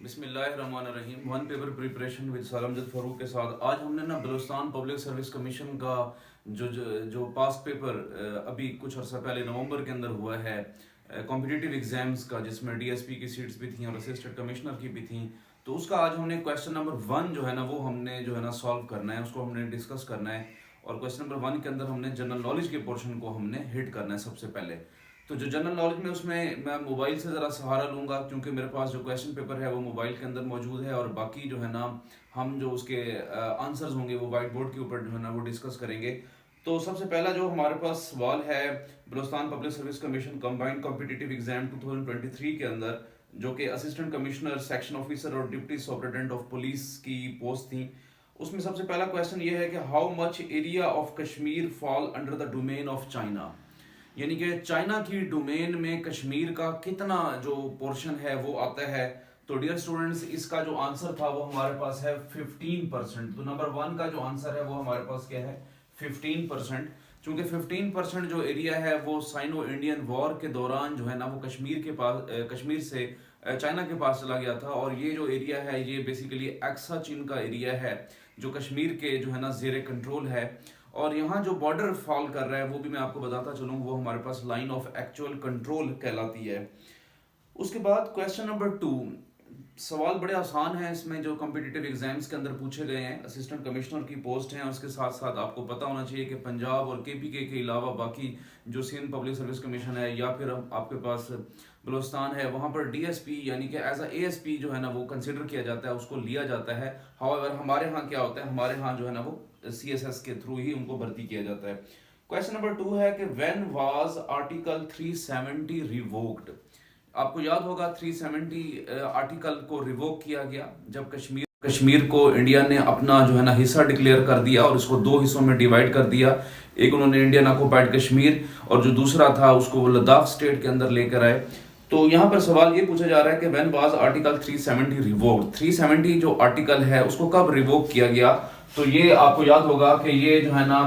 बिस्मिल्लाहिर्रहमानिर्रहीम। One paper preparation with Salamjad Farooq के साथ आज हमने ना बलूचिस्तान पब्लिक सर्विस कमीशन का जो पास पेपर अभी कुछ अर्सा पहले नवंबर के अंदर हुआ है कॉम्पिटिटिव एग्जाम्स का, जिसमें डीएसपी की सीट्स भी थी और असिस्टेंट कमिश्नर की भी थी, तो उसका आज हमने क्वेश्चन नंबर 1 जो है ना वो हमने जो है ना सॉल्व करना है, उसको हमने डिस्कस करना है। और क्वेश्चन नंबर 1 के अंदर हमने जनरल नॉलेज के पोर्शन को हमने हिट करना है सबसे पहले। तो जो जनरल नॉलेज में उसमें मैं मोबाइल से ज़रा सहारा लूँगा, क्योंकि मेरे पास जो क्वेश्चन पेपर है वो मोबाइल के अंदर मौजूद है, और बाकी जो है ना हम जो उसके आंसर्स होंगे वो वाइट बोर्ड के ऊपर जो है ना वो डिस्कस करेंगे। तो सबसे पहला जो हमारे पास सवाल है, Balochistan public service commission combined competitive exam 2023 के अंदर, जो कि असिस्टेंट कमिश्नर, सेक्शन ऑफिसर और डिप्टी सुपरिटेंडेंट ऑफ पुलिस की पोस्ट थी, उसमें सबसे पहला क्वेश्चन ये है कि how much area of Kashmir fall under the domain of China, यानी कि चाइना की डोमेन में कश्मीर का कितना जो पोर्शन है वो आता है। तो डियर स्टूडेंट्स, इसका जो आंसर था वो हमारे पास है 15%। तो नंबर 1 का जो आंसर है वो हमारे पास क्या है, 15%। चूंकि 15% जो एरिया है वो साइनो इंडियन वॉर के दौरान जो है ना वो कश्मीर से चाइना के पास चला गया था, और ये जो एरिया है ये बेसिकली एक्सा चीन का एरिया है जो कश्मीर के जो है ना जेर कंट्रोल है। और यहाँ जो बॉर्डर फॉल कर रहा है वो भी मैं आपको बताता चलूँ, वो हमारे पास लाइन ऑफ एक्चुअल कंट्रोल कहलाती है। उसके बाद क्वेश्चन नंबर 2, सवाल बड़े आसान हैं इसमें, जो कॉम्पिटिटिव एग्जाम्स के अंदर पूछे गए हैं, असिस्टेंट कमिश्नर की पोस्ट हैं। उसके साथ साथ आपको पता होना चाहिए कि पंजाब और केपीके के अलावा बाकी जो सिंध पब्लिक सर्विस कमीशन है या फिर आपके पास बलूचिस्तान है, वहाँ पर डीएसपी यानी कि एज अ एएसपी जो है ना वो कंसिडर किया जाता है, उसको लिया जाता है। हाउएवर हमारे यहाँ क्या होता है, हमारे यहाँ जो है ना वो सीएसएस के थ्रू ही उनको भर्ती किया जाता है। क्वेश्चन नंबर 2 है कि व्हेन वाज आर्टिकल 370 रिवोक्ड। आपको याद होगा 370 आर्टिकल को रिवोक किया गया जब कश्मीर को इंडिया ने अपना जो है ना हिस्सा डिक्लेयर कर दिया और इसको 2 हिस्सों में डिवाइड कर दिया। एक उन्होंने इंडियन ऑक्युपाइड कश्मीर और जो दूसरा था उसको वो लद्दाख स्टेट के अंदर लेकर आए। तो यहाँ पर सवाल ये पूछा जा रहा है कि व्हेन वाज आर्टिकल 370 रिवोक्ड, 370 जो आर्टिकल है उसको कब रिवोक किया गया। तो ये आपको याद होगा कि ये जो है ना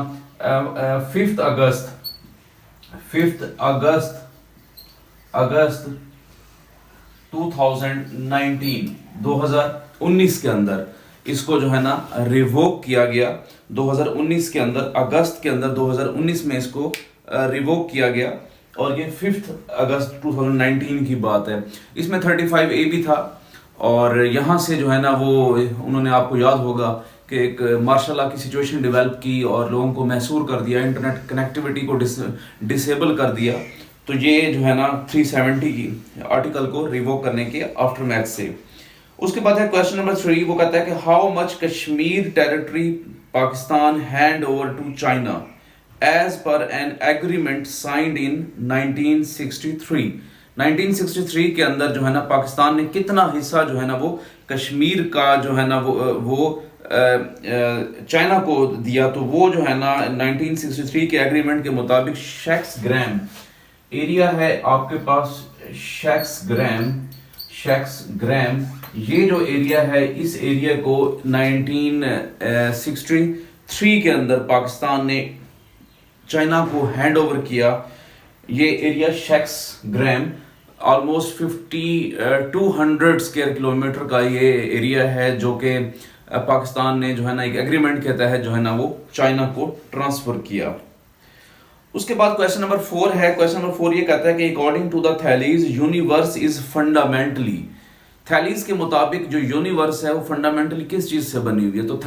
5 अगस्त 2019 के अंदर इसको जो है ना रिवोक किया गया। 2019 के अंदर, अगस्त के अंदर 2019 में इसको रिवोक किया गया, और ये 5 अगस्त 2019 की बात है। इसमें 35A भी था, और यहाँ से जो है ना वो उन्होंने, आपको याद होगा कि एक मार्शल लॉ की सिचुएशन डेवलप की और लोगों को महसूर कर दिया, इंटरनेट कनेक्टिविटी को डिसेबल कर दिया। तो ये जो है ना 370 की आर्टिकल को रिवोक करने के आफ्टर मैथ से। उसके बाद है क्वेश्चन नंबर 3, वो कहता है कि how much Kashmir territory Pakistan hand over to China as per an agreement signed in 1963। 1963 के अंदर जो है ना पाकिस्तान ने कितना हिस्सा जो है ना वो कश्मीर का जो है ना वो चाइना को दिया। तो वो जो है ना 1963 के एग्रीमेंट के मुताबिक शेक्स ग्राम एरिया है आपके पास, शेक्स ग्राम ये जो एरिया है, इस एरिया को 1963 के अंदर पाकिस्तान ने चाइना को हैंड ओवर किया। ये एरिया शेक्स ग्राम ऑलमोस्ट 200 स्क्वायर किलोमीटर का ये एरिया है, जो कि पाकिस्तान ने जो है ना एक एग्रीमेंट के तहत जो है ना वो चाइना को ट्रांसफर किया। उसके बाद क्वेश्चन नंबर 4 है। क्वेश्चन नंबर 4 ये कहता है कि according to the Thales universe is fundamentally, Thales के मुताबिक जो यूनिवर्स है वो फंडामेंटली किस चीज से बनी हुई है। तो